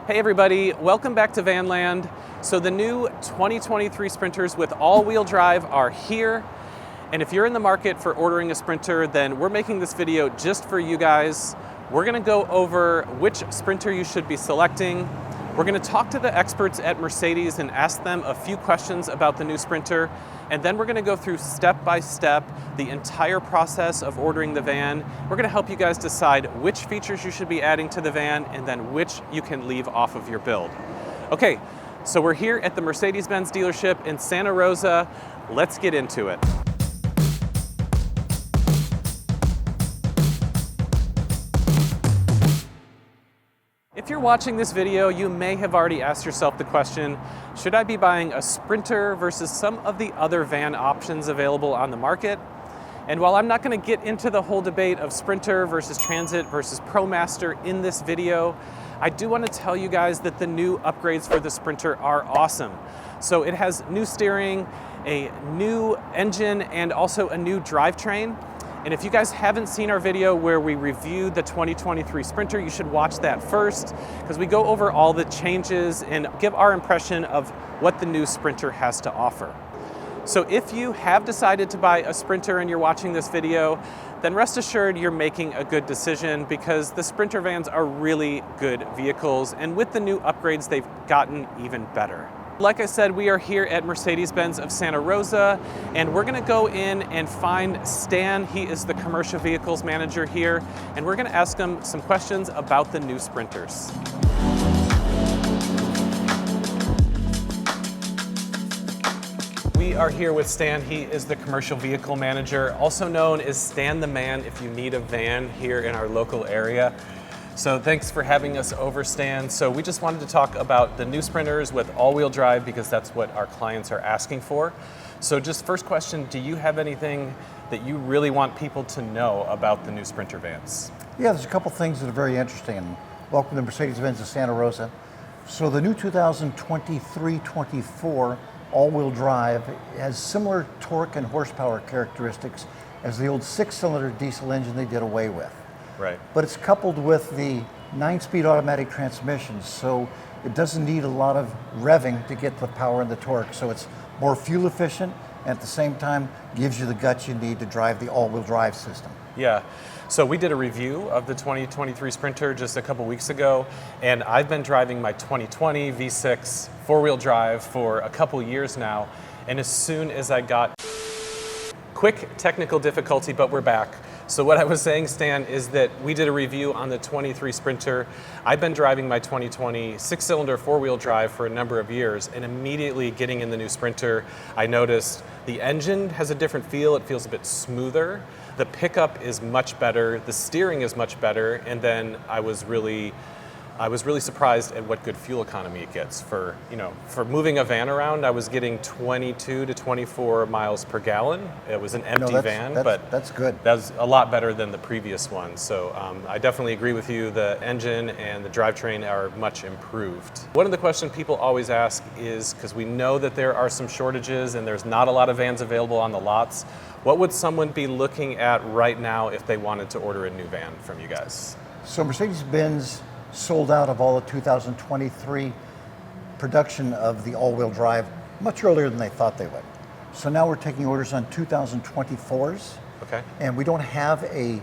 Hey everybody, welcome back to Vanland. So the new 2023 Sprinters with all-wheel drive are here. And if you're in the market for ordering a Sprinter, then we're making this video just for you guys. We're gonna go over which Sprinter you should be selecting. We're gonna talk to the experts at Mercedes and ask them a few questions about the new Sprinter. And then we're gonna go through step by step the entire process of ordering the van. We're gonna help you guys decide which features you should be adding to the van and then which you can leave off of your build. Okay, so we're here at the Mercedes-Benz dealership in Santa Rosa. Let's get into it. If you're watching this video, you may have already asked yourself the question, should I be buying a Sprinter versus some of the other van options available on the market? And while I'm not going to get into the whole debate of Sprinter versus Transit versus ProMaster in this video, I do want to tell you guys that the new upgrades for the Sprinter are awesome. So it has new steering, a new engine, and also a new drivetrain. And if you guys haven't seen our video where we reviewed the 2023 Sprinter, you should watch that first, because we go over all the changes and give our impression of what the new Sprinter has to offer. So if you have decided to buy a Sprinter and you're watching this video, then rest assured you're making a good decision, because the Sprinter vans are really good vehicles, and with the new upgrades, they've gotten even better. Like I said, we are here at Mercedes-Benz of Santa Rosa, and we're gonna go in and find Stan. He is the commercial vehicles manager here, and we're gonna ask him some questions about the new Sprinters. We are here with Stan. He is the commercial vehicle manager, also known as Stan the Man if you need a van here in our local area. So thanks for having us over, Stan. So we just wanted to talk about the new Sprinters with all-wheel drive, because that's what our clients are asking for. So just first question, do you have anything that you really want people to know about the new Sprinter vans? Yeah, there's a couple things that are very interesting, and welcome to Mercedes-Benz of Santa Rosa. So the new 2023-24 all-wheel drive has similar torque and horsepower characteristics as the old 6-cylinder diesel engine they did away with. Right. But it's coupled with the 9-speed automatic transmission, so it doesn't need a lot of revving to get the power and the torque. So it's more fuel efficient, and at the same time gives you the guts you need to drive the all-wheel drive system. Yeah. So we did a review of the 2023 Sprinter just a couple weeks ago, and I've been driving my 2020 V6 four-wheel drive for a couple years now, and as soon as I got quick technical difficulty, but we're back. So what I was saying, Stan, is that we did a review on the 23 Sprinter. I've been driving my 2020 6-cylinder four-wheel drive for a number of years, and immediately getting in the new Sprinter, I noticed the engine has a different feel. It feels a bit smoother. The pickup is much better. The steering is much better. And then I was really surprised at what good fuel economy it gets. For moving a van around, I was getting 22 to 24 miles per gallon. It was an empty van, but that's good. That was a lot better than the previous one. So I definitely agree with you. The engine and the drivetrain are much improved. One of the questions people always ask is, because we know that there are some shortages and there's not a lot of vans available on the lots, what would someone be looking at right now if they wanted to order a new van from you guys? So Mercedes-Benz sold out of all the 2023 production of the all-wheel drive much earlier than they thought they would. So now we're taking orders on 2024s. Okay. And we don't have a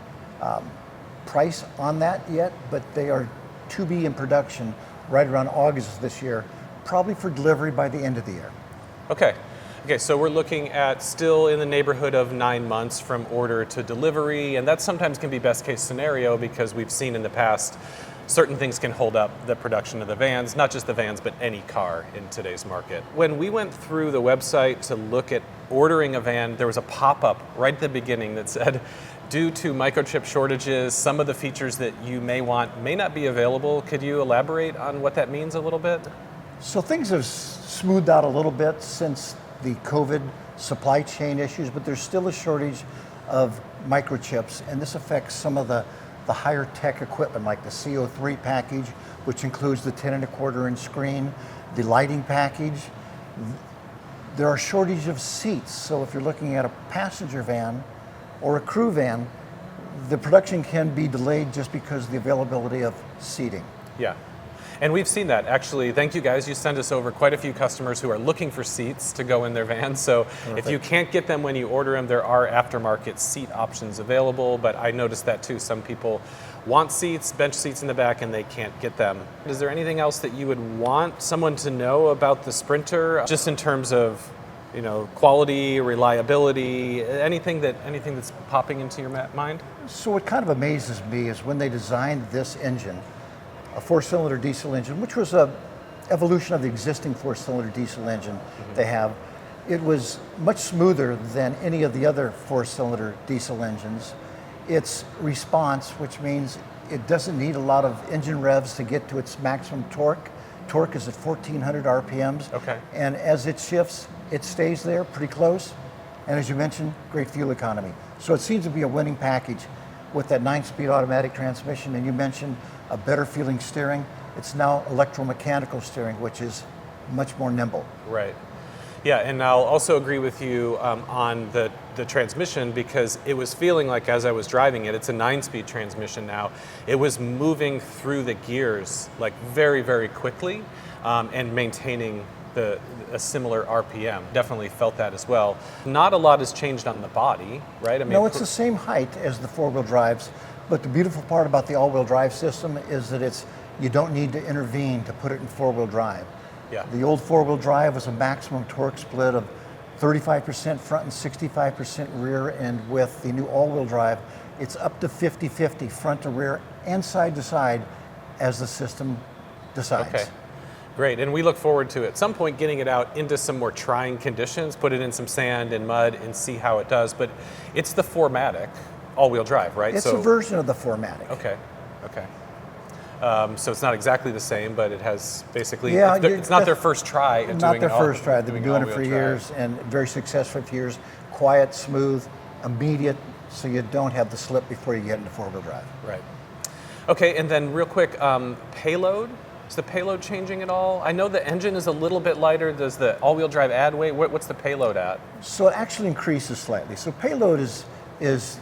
price on that yet, but they are to be in production right around August this year, probably for delivery by the end of the year. Okay. Okay, so we're looking at still in the neighborhood of 9 months from order to delivery, and that sometimes can be best case scenario, because we've seen in the past certain things can hold up the production of the vans, not just the vans, but any car in today's market. When we went through the website to look at ordering a van, there was a pop-up right at the beginning that said, due to microchip shortages, some of the features that you may want may not be available. Could you elaborate on what that means a little bit? So things have smoothed out a little bit since the COVID supply chain issues, but there's still a shortage of microchips, and this affects some of the higher tech equipment, like the CO3 package, which includes the 10.25-inch screen, the lighting package. There are shortage of seats, so if you're looking at a passenger van or a crew van, the production can be delayed just because of the availability of seating. Yeah. And we've seen that, actually. Thank you guys. You send us over quite a few customers who are looking for seats to go in their vans. So if you can't get them when you order them, there are aftermarket seat options available. But I noticed that too. Some people want seats, bench seats in the back, and they can't get them. Is there anything else that you would want someone to know about the Sprinter, just in terms of, you know, quality, reliability, anything that's popping into your mind? So what kind of amazes me is when they designed this engine, a four-cylinder diesel engine, which was a evolution of the existing four-cylinder diesel engine they have. It was much smoother than any of the other four-cylinder diesel engines. Its response, which means it doesn't need a lot of engine revs to get to its maximum torque. Torque is at 1,400 RPMs. Okay. And as it shifts, it stays there pretty close. And as you mentioned, great fuel economy. So it seems to be a winning package with that 9-speed automatic transmission. And you mentioned a better feeling steering. It's now electromechanical steering, which is much more nimble. Right. Yeah, and I'll also agree with you on the transmission, because it was feeling like, as I was driving it, it's a 9-speed transmission now, it was moving through the gears like very, very quickly and maintaining a similar RPM. Definitely felt that as well. Not a lot has changed on the body, right? I mean, no, it's the same height as the four-wheel drives, but the beautiful part about the all-wheel drive system is that you don't need to intervene to put it in four-wheel drive. Yeah. The old four-wheel drive was a maximum torque split of 35% front and 65% rear, and with the new all-wheel drive, it's up to 50-50 front to rear and side to side as the system decides. Okay. Great, and we look forward to at some point getting it out into some more trying conditions, put it in some sand and mud and see how it does. But it's the 4MATIC all-wheel drive, right? It's a version of the 4MATIC. Okay, okay. So it's not exactly the same, but it has basically, yeah, it's not their first try at doing Not their first try. They've doing been doing it all-wheel for drive. years, and very successful for years. Quiet, smooth, immediate, so you don't have the slip before you get into four-wheel drive. Right. Okay, and then real quick, payload. Is the payload changing at all? I know the engine is a little bit lighter. Does the all-wheel drive add weight? What's the payload at? So it actually increases slightly. So payload is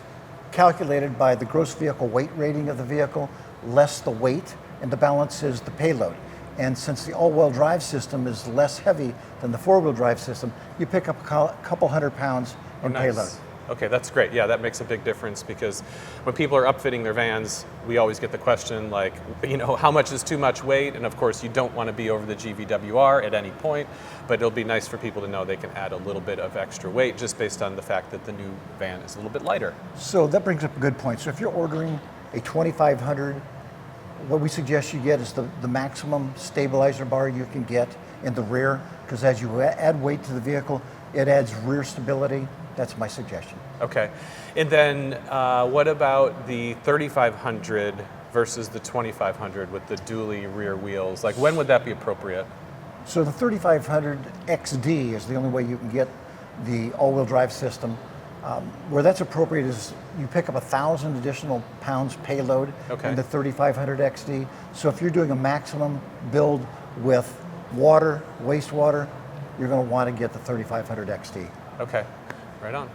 calculated by the gross vehicle weight rating of the vehicle, less the weight, and the balance is the payload. And since the all-wheel drive system is less heavy than the four-wheel drive system, you pick up a couple 100 pounds in payload. Okay, that's great. Yeah, that makes a big difference, because when people are upfitting their vans, we always get the question like, you know, how much is too much weight? And of course, you don't want to be over the GVWR at any point, but it'll be nice for people to know they can add a little bit of extra weight just based on the fact that the new van is a little bit lighter. So that brings up a good point. So if you're ordering a 2500, what we suggest you get is the maximum stabilizer bar you can get in the rear, because as you add weight to the vehicle, it adds rear stability. That's my suggestion. Okay. And then what about the 3500 versus the 2500 with the dually rear wheels? Like, when would that be appropriate? So the 3500 XD is the only way you can get the all-wheel drive system. Where that's appropriate is you pick up 1,000 additional pounds payload in the 3500 XD. So if you're doing a maximum build with water, wastewater, you're going to want to get the 3500 XD. Okay, right on.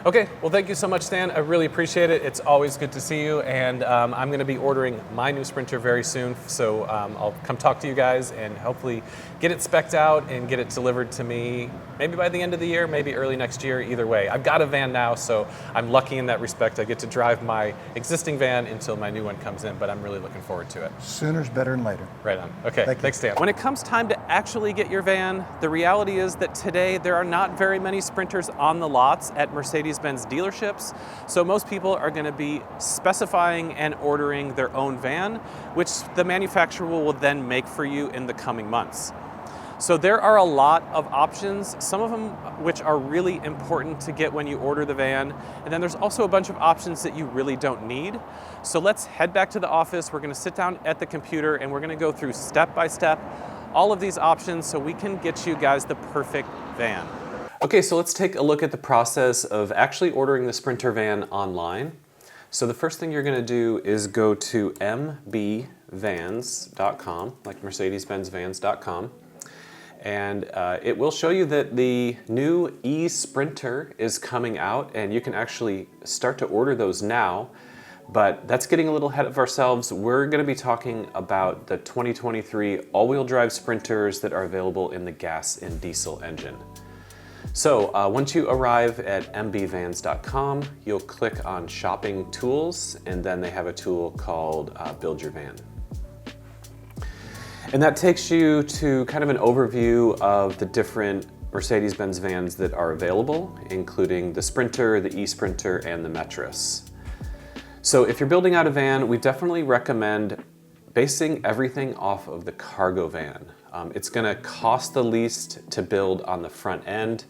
Okay, well, thank you so much, Stan. I really appreciate it. It's always good to see you, and I'm going to be ordering my new Sprinter very soon, so I'll come talk to you guys and hopefully get it spec'd out and get it delivered to me maybe by the end of the year, maybe early next year. Either way, I've got a van now, so I'm lucky in that respect. I get to drive my existing van until my new one comes in, but I'm really looking forward to it. Sooner's better than later. Right on. Okay, thanks, Stan. When it comes time to actually get your van, the reality is that today there are not very many Sprinters on the lots at Mercedes-Benz dealerships, so most people are going to be specifying and ordering their own van, which the manufacturer will then make for you in the coming months. So there are a lot of options, some of them which are really important to get when you order the van, and then there's also a bunch of options that you really don't need. So let's head back to the office. We're going to sit down at the computer and we're going to go through step by step all of these options so we can get you guys the perfect van. Okay, so let's take a look at the process of actually ordering the Sprinter van online. So the first thing you're going to do is go to mbvans.com, like mercedes-benzvans.com. And it will show you that the new e-Sprinter is coming out, and you can actually start to order those now. But that's getting a little ahead of ourselves. We're going to be talking about the 2023 all-wheel drive Sprinters that are available in the gas and diesel engine. So once you arrive at mbvans.com, you'll click on Shopping Tools, and then they have a tool called Build Your Van. And that takes you to kind of an overview of the different Mercedes-Benz vans that are available, including the Sprinter, the e-Sprinter, and the Metris. So if you're building out a van, we definitely recommend basing everything off of the cargo van. It's gonna cost the least to build on the front end,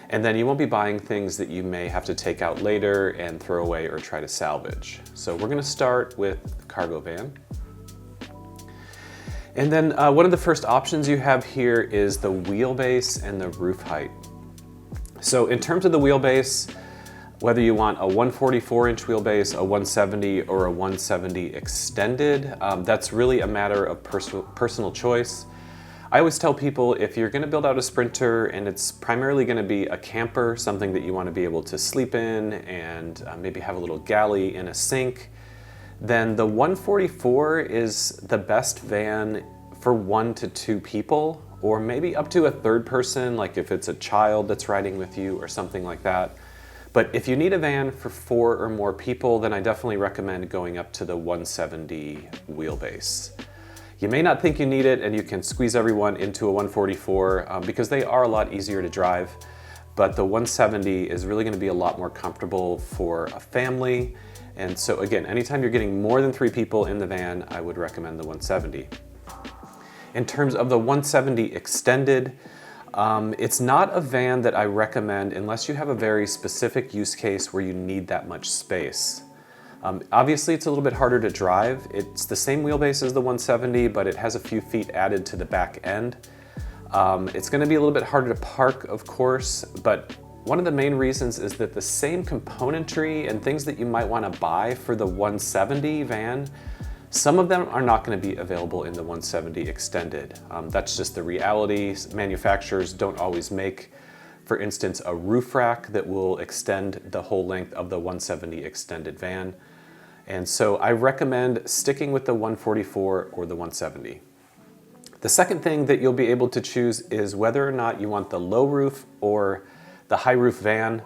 and then you won't be buying things that you may have to take out later and throw away or try to salvage. So we're gonna start with the cargo van. And then one of the first options you have here is the wheelbase and the roof height. So in terms of the wheelbase, whether you want a 144-inch wheelbase, a 170, or a 170 extended, that's really a matter of personal choice. I always tell people if you're gonna build out a Sprinter and it's primarily gonna be a camper, something that you wanna be able to sleep in and maybe have a little galley and a sink, then the 144 is the best van for 1 to 2 people, or maybe up to a third person, like if it's a child that's riding with you or something like that. But if you need a van for 4 or more people, then I definitely recommend going up to the 170 wheelbase. You may not think you need it and you can squeeze everyone into a 144 because they are a lot easier to drive, but the 170 is really gonna be a lot more comfortable for a family. And so again, anytime you're getting more than 3 people in the van, I would recommend the 170. In terms of the 170 extended, it's not a van that I recommend unless you have a very specific use case where you need that much space. Obviously, it's a little bit harder to drive. It's the same wheelbase as the 170, but it has a few feet added to the back end. It's gonna be a little bit harder to park, of course, but one of the main reasons is that the same componentry and things that you might wanna buy for the 170 van, some of them are not gonna be available in the 170 extended. That's just the reality. Manufacturers don't always make, for instance, a roof rack that will extend the whole length of the 170 extended van. And so I recommend sticking with the 144 or the 170. The second thing that you'll be able to choose is whether or not you want the low roof or the high roof van.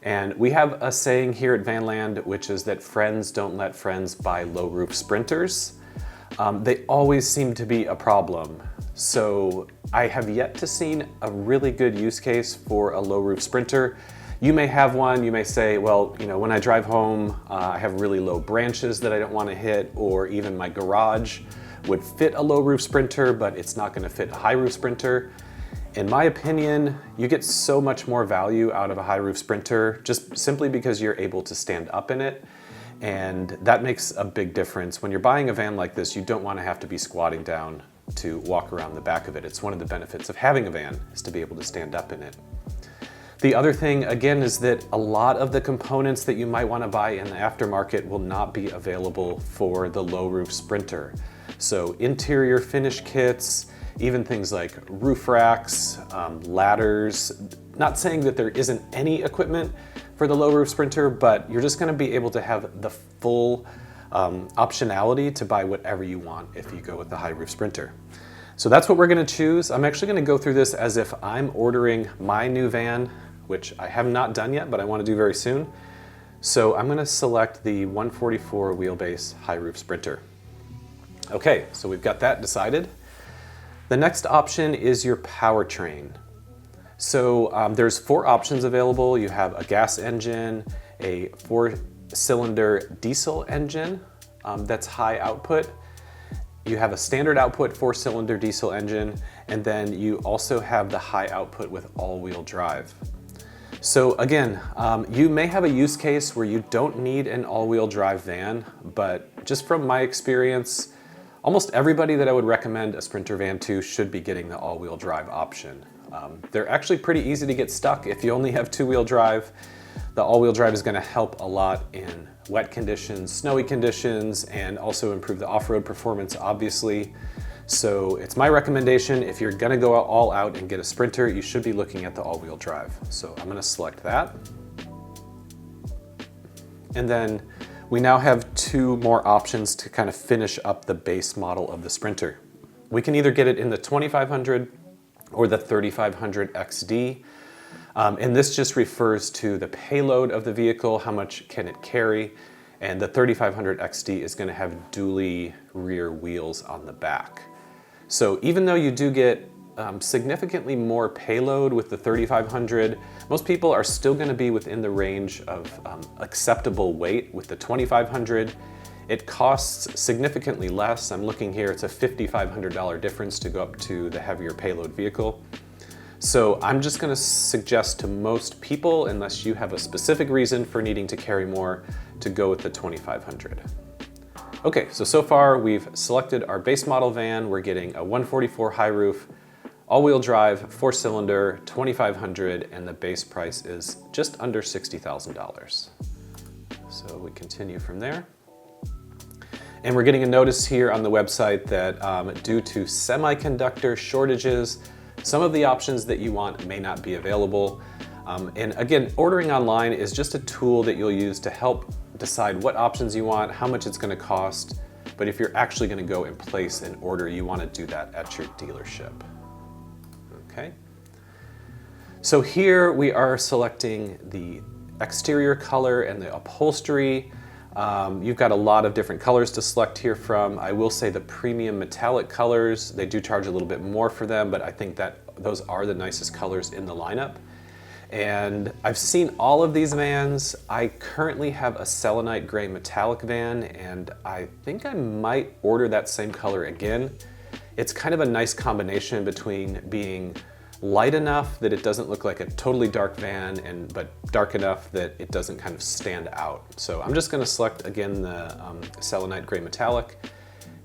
And we have a saying here at Vanland, which is that friends don't let friends buy low roof Sprinters. They always seem to be a problem. So I have yet to see a really good use case for a low roof Sprinter. You may have one, you may say, well, you know, when I drive home, I have really low branches that I don't want to hit, or even my garage would fit a low roof Sprinter, but it's not going to fit a high roof Sprinter. In my opinion, you get so much more value out of a high roof Sprinter just simply because you're able to stand up in it. And that makes a big difference. When you're buying a van like this, you don't want to have to be squatting down to walk around the back of it. It's one of the benefits of having a van, is to be able to stand up in it. The other thing, again, is that a lot of the components that you might want to buy in the aftermarket will not be available for the low roof Sprinter. So interior finish kits, even things like roof racks, ladders. Not saying that there isn't any equipment for the low roof Sprinter, but you're just gonna be able to have the full optionality to buy whatever you want if you go with the high roof Sprinter. So that's what we're gonna choose. I'm actually gonna go through this as if I'm ordering my new van, which I have not done yet, but I wanna do very soon. So I'm gonna select the 144 wheelbase high roof Sprinter. Okay, so we've got that decided. The next option is your powertrain. So there's 4 options available. You have a gas engine, a 4-cylinder diesel engine that's high output. You have a standard output 4-cylinder diesel engine, and then you also have the high output with all-wheel drive. So again, you may have a use case where you don't need an all-wheel drive van, but just from my experience, almost everybody that I would recommend a Sprinter van to should be getting the all-wheel drive option. They're actually pretty easy to get stuck if you only have 2-wheel drive. The all-wheel drive is going to help a lot in wet conditions, snowy conditions, and also improve the off-road performance, obviously. So it's my recommendation, if you're going to go all out and get a Sprinter, you should be looking at the all-wheel drive. So I'm going to select that. And then we now have two more options to kind of finish up the base model of the Sprinter. We can either get it in the 2500 or the 3500 XD. And this just refers to the payload of the vehicle, how much can it carry, and the 3500 XD is going to have dually rear wheels on the back. So even though you do get significantly more payload with the 3500, most people are still going to be within the range of acceptable weight with the 2500. It costs significantly less. I'm looking here, it's a $5,500 difference to go up to the heavier payload vehicle. So I'm just going to suggest to most people, unless you have a specific reason for needing to carry more, to go with the 2500. Okay, so far we've selected our base model van. We're getting a 144 high roof, all-wheel drive, 4-cylinder, 2500, and the base price is just under $60,000. So we continue from there. And we're getting a notice here on the website that due to semiconductor shortages, some of the options that you want may not be available. And again, ordering online is just a tool that you'll use to help decide what options you want, how much it's going to cost. But if you're actually going to go and place an order, you want to do that at your dealership. Okay. So here we are selecting the exterior color and the upholstery. You've got a lot of different colors to select here from. I will say the premium metallic colors, they do charge a little bit more for them, but I think that those are the nicest colors in the lineup. And I've seen all of these vans. I currently have a selenite gray metallic van, and I think I might order that same color again. It's kind of a nice combination between being light enough that it doesn't look like a totally dark van, but dark enough that it doesn't kind of stand out. So I'm just going to select again the selenite gray metallic.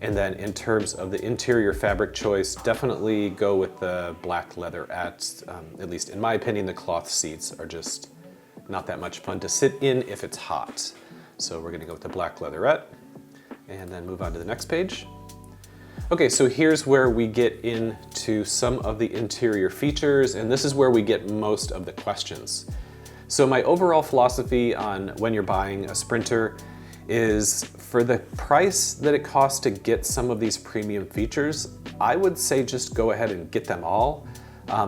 And then in terms of the interior fabric choice, definitely go with the black leatherette. At least in my opinion, the cloth seats are just not that much fun to sit in if it's hot. So we're going to go with the black leatherette and then move on to the next page. Okay, so here's where we get into some of the interior features, and this is where we get most of the questions. So my overall philosophy on when you're buying a Sprinter is for the price that it costs to get some of these premium features, I would say just go ahead and get them all.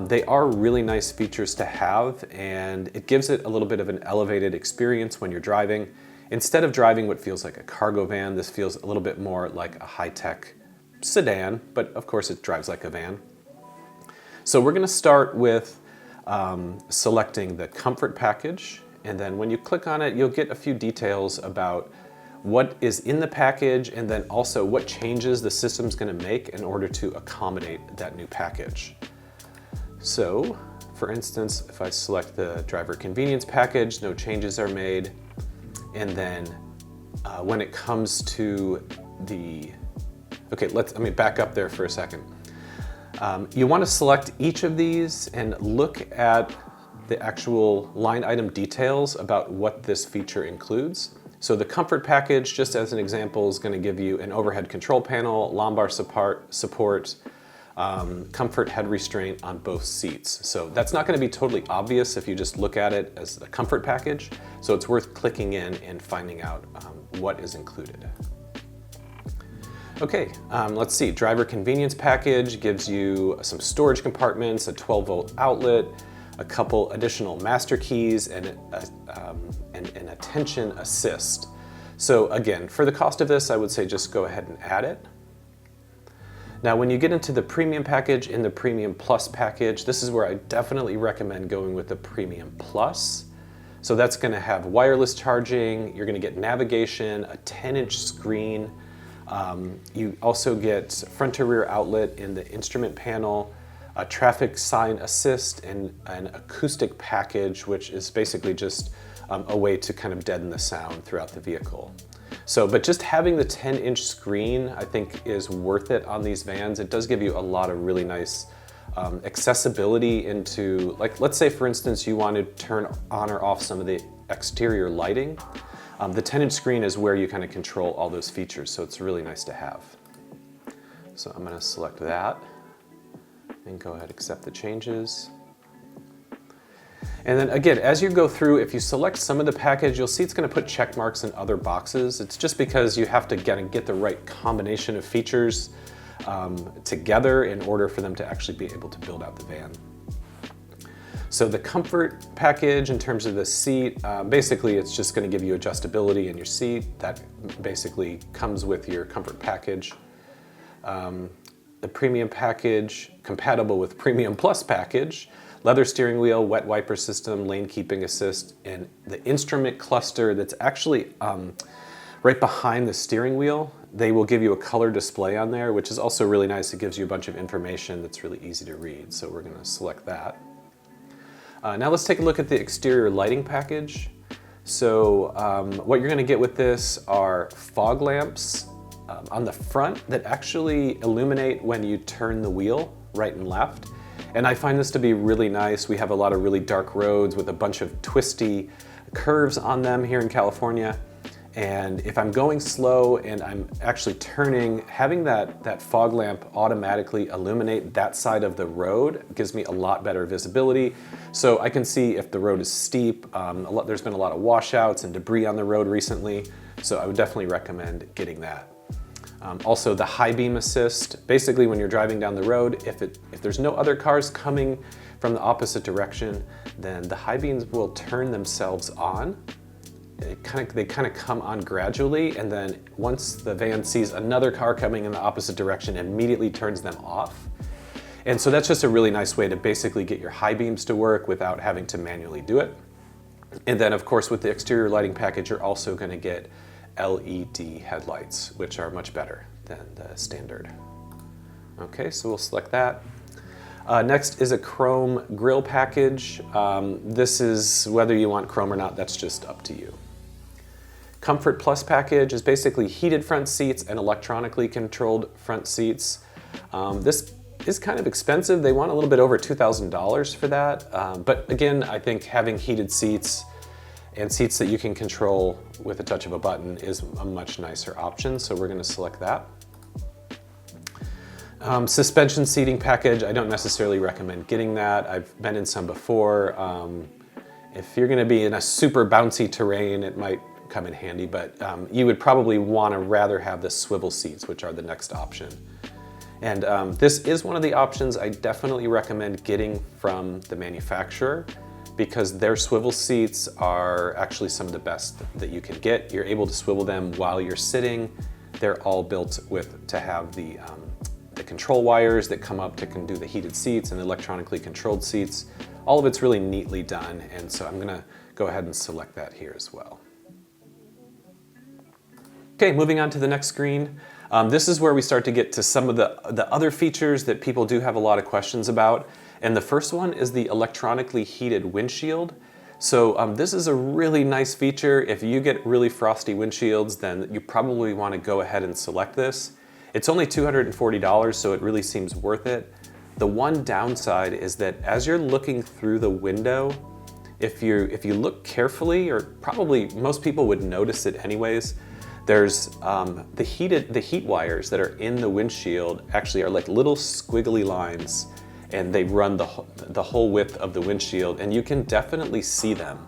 They are really nice features to have, and it gives it a little bit of an elevated experience when you're driving. Instead of driving what feels like a cargo van, this feels a little bit more like a high-tech sedan, but of course it drives like a van. So we're going to start with selecting the comfort package, and then when you click on it, you'll get a few details about what is in the package and then also what changes the system's going to make in order to accommodate that new package. So, for instance, if I select the driver convenience package, no changes are made. And then when it comes to the okay, let me back up there for a second. You want to select each of these and look at the actual line item details about what this feature includes. So the comfort package, just as an example, is going to give you an overhead control panel, lumbar support, comfort head restraint on both seats. So that's not going to be totally obvious if you just look at it as the comfort package. So it's worth clicking in and finding out what is included. Okay, let's see. Driver convenience package gives you some storage compartments, a 12-volt outlet, a couple additional master keys, and an attention assist. So again, for the cost of this, I would say just go ahead and add it. Now, when you get into the premium package, in the premium plus package, this is where I definitely recommend going with the premium plus. So that's going to have wireless charging, you're going to get navigation, a 10-inch screen. You also get front to rear outlet in the instrument panel, a traffic sign assist, and an acoustic package, which is basically just a way to kind of deaden the sound throughout the vehicle. So, but just having the 10-inch screen, I think, is worth it on these vans. It does give you a lot of really nice accessibility into, like, let's say, for instance, you want to turn on or off some of the exterior lighting. The 10-inch screen is where you kind of control all those features, so it's really nice to have. So I'm going to select that and go ahead and accept the changes. And then again, as you go through, if you select some of the package, you'll see it's going to put check marks in other boxes. It's just because you have to get the right combination of features together in order for them to actually be able to build out the van. So the comfort package in terms of the seat, basically it's just going to give you adjustability in your seat. That basically comes with your comfort package. The premium package, compatible with premium plus package, leather steering wheel, wet wiper system, lane keeping assist, and the instrument cluster that's actually right behind the steering wheel. They will give you a color display on there, which is also really nice. It gives you a bunch of information that's really easy to read. So we're going to select that. Now let's take a look at the exterior lighting package. So what you're going to get with this are fog lamps on the front that actually illuminate when you turn the wheel right and left. And I find this to be really nice. We have a lot of really dark roads with a bunch of twisty curves on them here in California. And if I'm going slow and I'm actually turning, having that fog lamp automatically illuminate that side of the road gives me a lot better visibility. So I can see if the road is steep. There's been a lot of washouts and debris on the road recently, so I would definitely recommend getting that. Also the high beam assist, basically when you're driving down the road, if there's no other cars coming from the opposite direction, then the high beams will turn themselves on. They kind of come on gradually, and then once the van sees another car coming in the opposite direction, it immediately turns them off. And so that's just a really nice way to basically get your high beams to work without having to manually do it. And then of course with the exterior lighting package, you're also going to get LED headlights, which are much better than the standard. Okay, so we'll select that. Next is a chrome grille package. This is whether you want chrome or not, that's just up to you. Comfort Plus package is basically heated front seats and electronically controlled front seats. This is kind of expensive. They want a little bit over $2,000 for that. But again, I think having heated seats and seats that you can control with a touch of a button is a much nicer option. So we're going to select that. Suspension seating package, I don't necessarily recommend getting that. I've been in some before. If you're going to be in a super bouncy terrain, it might come in handy, but you would probably want to rather have the swivel seats, which are the next option. And this is one of the options I definitely recommend getting from the manufacturer, because their swivel seats are actually some of the best that you can get. You're able to swivel them while you're sitting. They're all built to have the control wires that come up to do the heated seats and electronically controlled seats. All of it's really neatly done, and so I'm gonna go ahead and select that here as well. Okay, moving on to the next screen. This is where we start to get to some of the other features that people do have a lot of questions about. And the first one is the electronically heated windshield. So this is a really nice feature. If you get really frosty windshields, then you probably want to go ahead and select this. It's only $240, so it really seems worth it. The one downside is that as you're looking through the window, if you look carefully, or probably most people would notice it anyways, there's the heat wires that are in the windshield actually are like little squiggly lines, and they run the whole width of the windshield, and you can definitely see them.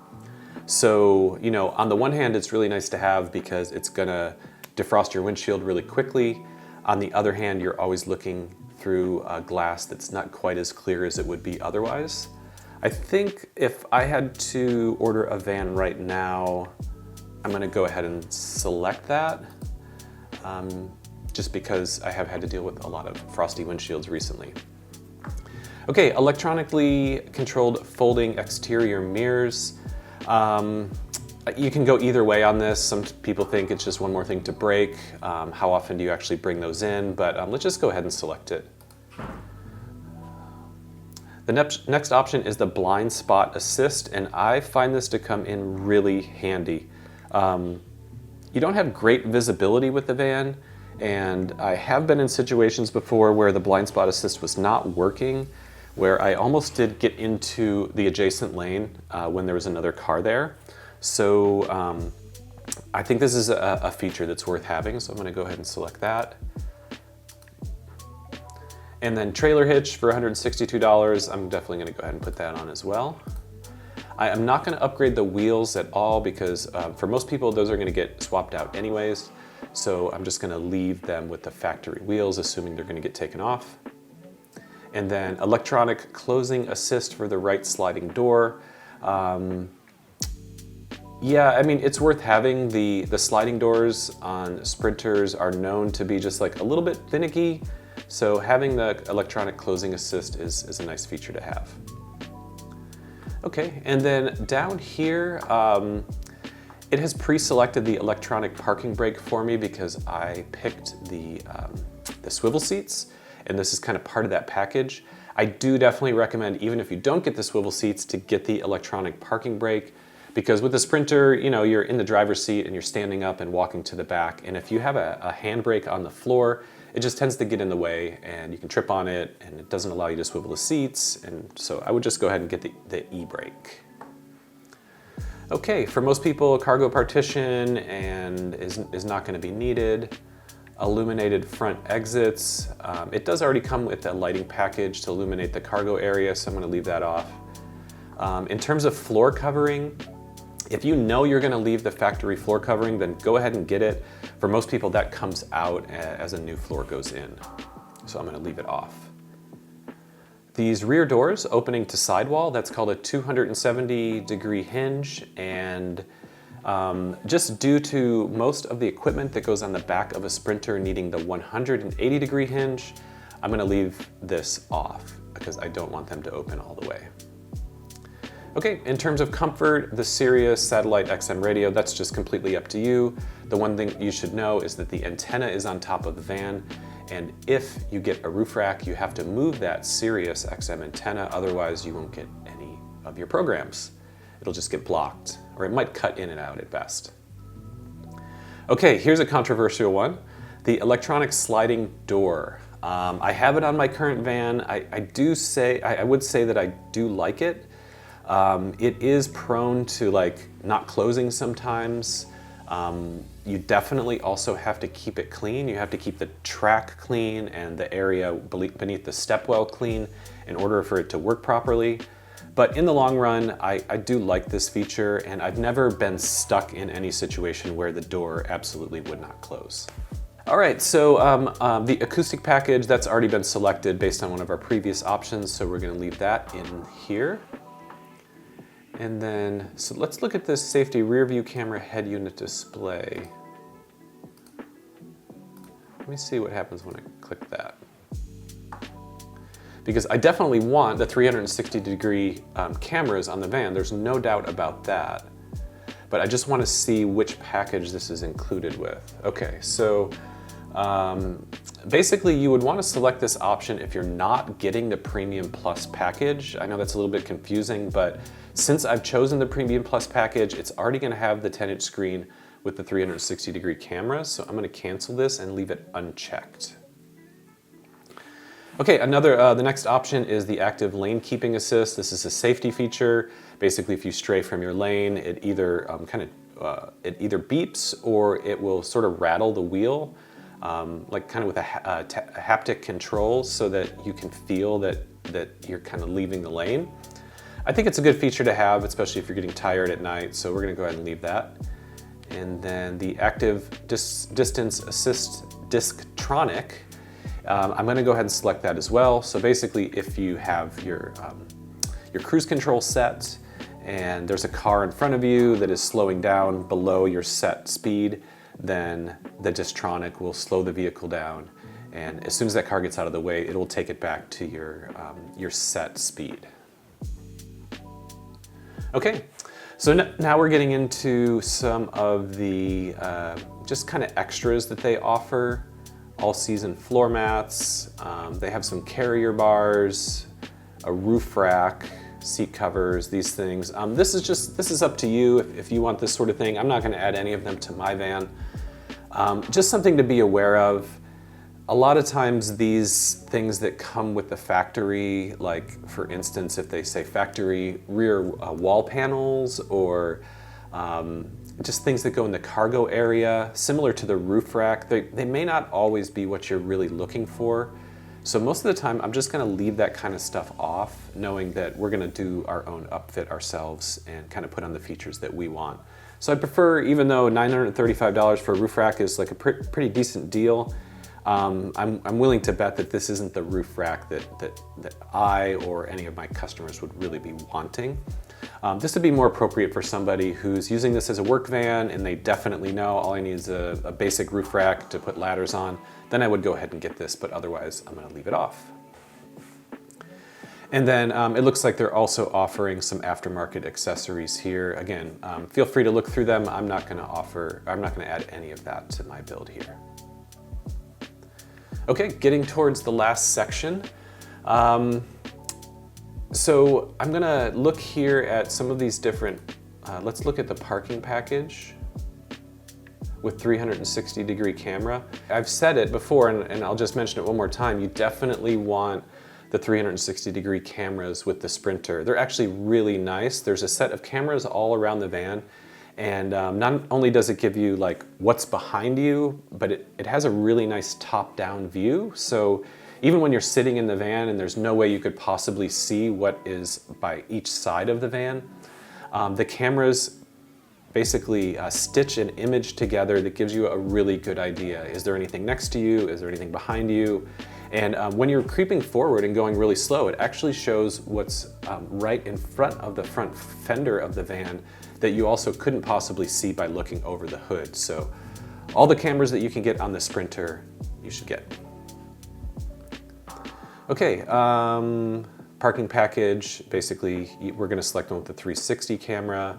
So, you know, on the one hand, it's really nice to have because it's gonna defrost your windshield really quickly. On the other hand, you're always looking through a glass that's not quite as clear as it would be otherwise. I think if I had to order a van right now, I'm gonna go ahead and select that, just because I have had to deal with a lot of frosty windshields recently. Okay, electronically controlled folding exterior mirrors. You can go either way on this. Some people think it's just one more thing to break. How often do you actually bring those in? But let's just go ahead and select it. The next option is the blind spot assist, and I find this to come in really handy. You don't have great visibility with the van, and I have been in situations before where the blind spot assist was not working, where I almost did get into the adjacent lane when there was another car there. So I think this is a feature that's worth having, so I'm gonna go ahead and select that. And then trailer hitch for $162, I'm definitely gonna go ahead and put that on as well. I am not going to upgrade the wheels at all because for most people those are going to get swapped out anyways. So I'm just going to leave them with the factory wheels, assuming they're going to get taken off. And then electronic closing assist for the right sliding door. Yeah, I mean, it's worth having. The sliding doors on Sprinters are known to be just like a little bit finicky. So having the electronic closing assist is a nice feature to have. Okay, and then down here, it has pre-selected the electronic parking brake for me because I picked the swivel seats, and this is kind of part of that package. I do definitely recommend, even if you don't get the swivel seats, to get the electronic parking brake, because with the Sprinter, you know, you're in the driver's seat and you're standing up and walking to the back, and if you have a handbrake on the floor, it just tends to get in the way and you can trip on it and it doesn't allow you to swivel the seats, and so I would just go ahead and get the e-brake. Okay, for most people, a cargo partition and is not going to be needed. Illuminated front exits. It does already come with a lighting package to illuminate the cargo area, so I'm going to leave that off. In terms of floor covering, if you know you're going to leave the factory floor covering, then go ahead and get it. For most people, that comes out as a new floor goes in, so I'm going to leave it off. These rear doors opening to sidewall, that's called a 270-degree hinge, and just due to most of the equipment that goes on the back of a Sprinter needing the 180-degree hinge, I'm going to leave this off because I don't want them to open all the way. Okay, in terms of comfort, the Sirius satellite XM radio, that's just completely up to you. The one thing you should know is that the antenna is on top of the van, and if you get a roof rack, you have to move that Sirius XM antenna, otherwise you won't get any of your programs. It'll just get blocked, or it might cut in and out at best. Okay, here's a controversial one. The electronic sliding door. I have it on my current van. I would say that I do like it. It is prone to not closing sometimes. You definitely also have to keep it clean. You have to keep the track clean and the area beneath the stepwell clean in order for it to work properly. But in the long run, I do like this feature, and I've never been stuck in any situation where the door absolutely would not close. All right, so the acoustic package, that's already been selected based on one of our previous options, so we're gonna leave that in here. And then, so let's look at this safety rear view camera head unit display. Let me see what happens when I click that. Because I definitely want the 360-degree cameras on the van, there's no doubt about that. But I just want to see which package this is included with. Okay, so basically you would want to select this option if you're not getting the Premium Plus package. I know that's a little bit confusing, but since I've chosen the Premium Plus package, it's already going to have the 10-inch screen with the 360-degree camera, so I'm going to cancel this and leave it unchecked. Okay, the next option is the active lane keeping assist. This is a safety feature. Basically, if you stray from your lane, it either it either beeps or it will sort of rattle the wheel, like kind of with a haptic control, so that you can feel that you're kind of leaving the lane. I think it's a good feature to have, especially if you're getting tired at night, so we're going to go ahead and leave that. And then the active distance assist Disctronic, I'm going to go ahead and select that as well. So basically, if you have your cruise control set and there's a car in front of you that is slowing down below your set speed, then the Disctronic will slow the vehicle down, and as soon as that car gets out of the way, it will take it back to your set speed. Okay, so now we're getting into some of the just kind of extras that they offer. All-season floor mats, they have some carrier bars, a roof rack, seat covers, these things. This is up to you if you want this sort of thing. I'm not going to add any of them to my van. Just something to be aware of. A lot of times these things that come with the factory, like for instance, if they say factory rear wall panels, or just things that go in the cargo area, similar to the roof rack, they may not always be what you're really looking for. So most of the time, I'm just gonna leave that kind of stuff off, knowing that we're gonna do our own upfit ourselves and kind of put on the features that we want. So I prefer, even though $935 for a roof rack is like a pretty decent deal, I'm willing to bet that this isn't the roof rack that I or any of my customers would really be wanting. This would be more appropriate for somebody who's using this as a work van and they definitely know all I need is a basic roof rack to put ladders on. Then I would go ahead and get this, but otherwise I'm gonna leave it off. And then it looks like they're also offering some aftermarket accessories here. Again, feel free to look through them. I'm not gonna add any of that to my build here. Okay, getting towards the last section. So I'm gonna look here at some of these different, let's look at the parking package with 360-degree camera. I've said it before, and I'll just mention it one more time. You definitely want the 360-degree cameras with the Sprinter. They're actually really nice. There's a set of cameras all around the van, and not only does it give you like what's behind you, but it has a really nice top-down view. So even when you're sitting in the van and there's no way you could possibly see what is by each side of the van, the cameras basically stitch an image together that gives you a really good idea. Is there anything next to you? Is there anything behind you? And when you're creeping forward and going really slow, it actually shows what's right in front of the front fender of the van that you also couldn't possibly see by looking over the hood. So all the cameras that you can get on the Sprinter, you should get. Okay, parking package, basically we're gonna select one with the 360 camera.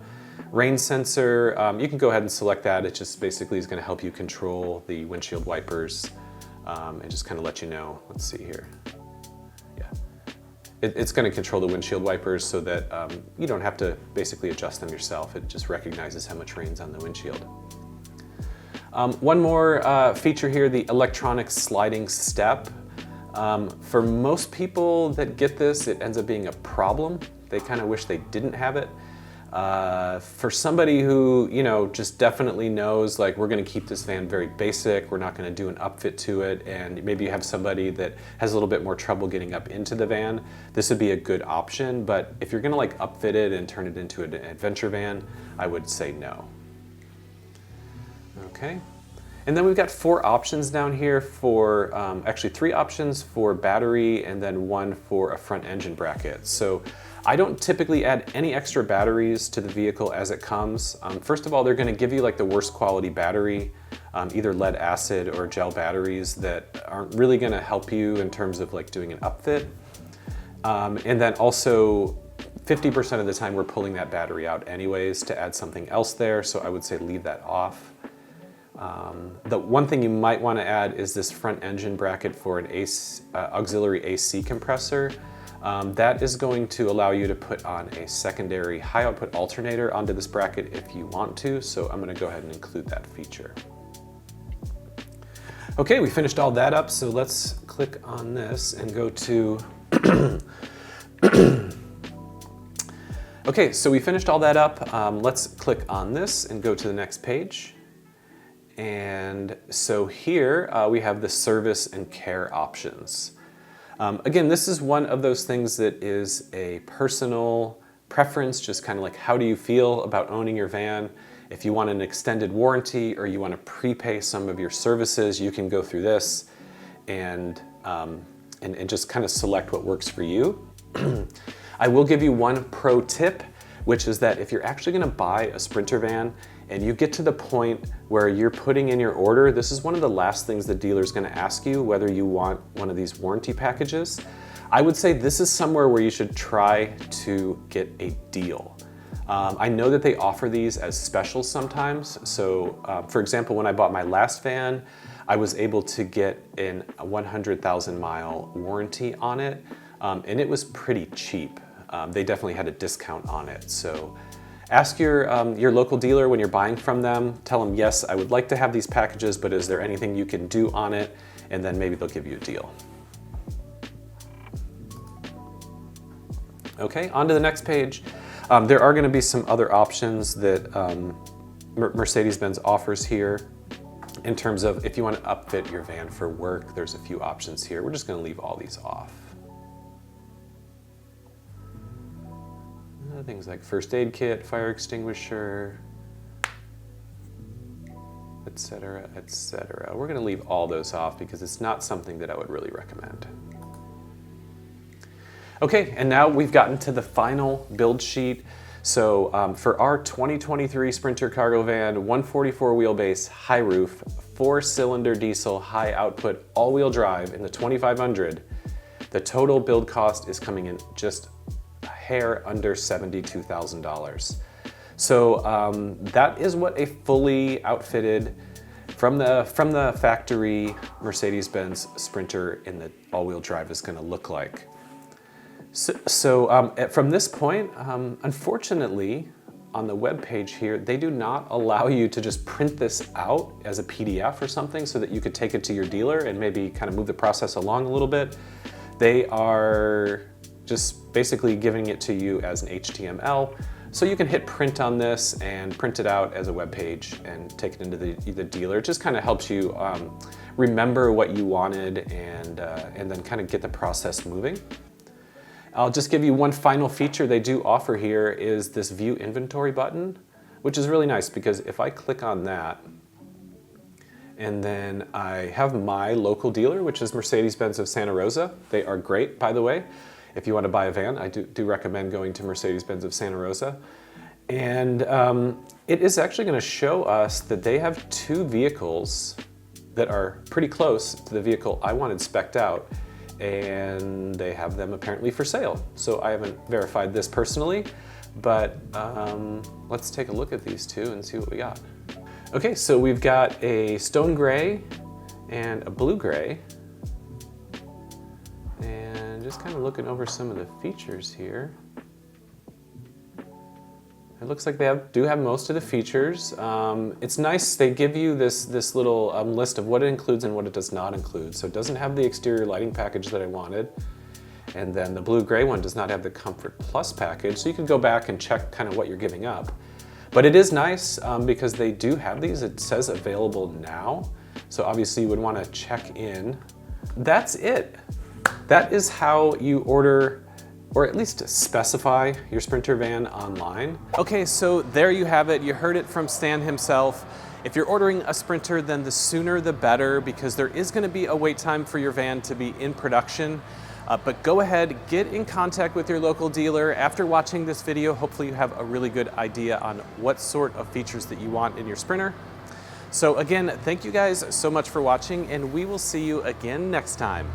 Rain sensor, you can go ahead and select that. It just basically is gonna help you control the windshield wipers and just kind of let you know. Let's see here. Yeah, it's gonna control the windshield wipers so that you don't have to basically adjust them yourself. It just recognizes how much rain's on the windshield. One more feature here, the electronic sliding step. For most people that get this, it ends up being a problem. They kind of wish they didn't have it. For somebody who, just definitely knows, like, we're gonna keep this van very basic, we're not gonna do an upfit to it, and maybe you have somebody that has a little bit more trouble getting up into the van, this would be a good option. But if you're gonna like upfit it and turn it into an adventure van, I would say no. Okay. And then we've got 4 options down here for, actually 3 options for battery and then 1 for a front engine bracket. So I don't typically add any extra batteries to the vehicle as it comes. First of all, they're gonna give you like the worst quality battery, either lead acid or gel batteries that aren't really gonna help you in terms of like doing an upfit. And then also 50% of the time we're pulling that battery out anyways to add something else there. So I would say leave that off. The one thing you might want to add is this front engine bracket for an auxiliary AC compressor. That is going to allow you to put on a secondary high output alternator onto this bracket if you want to, so I'm going to go ahead and include that feature. Okay, we finished all that up, so let's click on this and go to Okay, so we finished all that up. Let's click on this and go to the next page. And so here we have the service and care options. Again, this is one of those things that is a personal preference, just kind of like how do you feel about owning your van. If you want an extended warranty or you want to prepay some of your services, you can go through this and just kind of select what works for you. I will give you one pro tip, which is that if you're actually going to buy a Sprinter van and you get to the point where you're putting in your order, this is one of the last things the dealer's gonna ask you, whether you want one of these warranty packages. I would say this is somewhere where you should try to get a deal. I know that they offer these as specials sometimes. So for example, when I bought my last van, I was able to get a 100,000 mile warranty on it, and it was pretty cheap. They definitely had a discount on it. So ask your local dealer when you're buying from them, tell them, yes, I would like to have these packages, but is there anything you can do on it? And then maybe they'll give you a deal. Okay, on to the next page. There are gonna be some other options that Mercedes-Benz offers here. In terms of if you want to upfit your van for work, there's a few options here. We're just going to leave all these off. Things like first aid kit, fire extinguisher, etc., etc. We're going to leave all those off because it's not something that I would really recommend. Okay, and now we've gotten to the final build sheet. So for our 2023 Sprinter cargo van, 144 wheelbase, high roof, 4-cylinder diesel, high output, all-wheel drive in the 2500, the total build cost is coming in just a hair under $72,000. So that is what a fully outfitted, from the factory Mercedes-Benz Sprinter in the all-wheel drive is going to look like. So from this point, unfortunately, on the web page here, they do not allow you to just print this out as a PDF or something so that you could take it to your dealer and maybe kind of move the process along a little bit. They are just basically giving it to you as an HTML. So you can hit print on this and print it out as a web page and take it into the dealer. It just kind of helps you remember what you wanted and then kind of get the process moving. I'll just give you one final feature they do offer here is this view inventory button, which is really nice because if I click on that and then I have my local dealer, which is Mercedes-Benz of Santa Rosa. They are great, by the way. If you want to buy a van, I do recommend going to Mercedes-Benz of Santa Rosa. And it is actually going to show us that they have 2 vehicles that are pretty close to the vehicle I wanted spec'd out. And they have them apparently for sale. So I haven't verified this personally, but let's take a look at these 2 and see what we got. Okay, so we've got a stone gray and a blue gray. And just kind of looking over some of the features here. It looks like they do have most of the features. It's nice, they give you this little list of what it includes and what it does not include. So it doesn't have the exterior lighting package that I wanted. And then the blue-gray one does not have the Comfort Plus package. So you can go back and check kind of what you're giving up. But it is nice because they do have these. It says available now. So obviously you would want to check in. That's it. That is how you order, or at least specify, your Sprinter van online. Okay, so there you have it. You heard it from Stan himself. If you're ordering a Sprinter, then the sooner the better, because there is going to be a wait time for your van to be in production. But go ahead, get in contact with your local dealer. After watching this video, hopefully you have a really good idea on what sort of features that you want in your Sprinter. So again, thank you guys so much for watching, and we will see you again next time.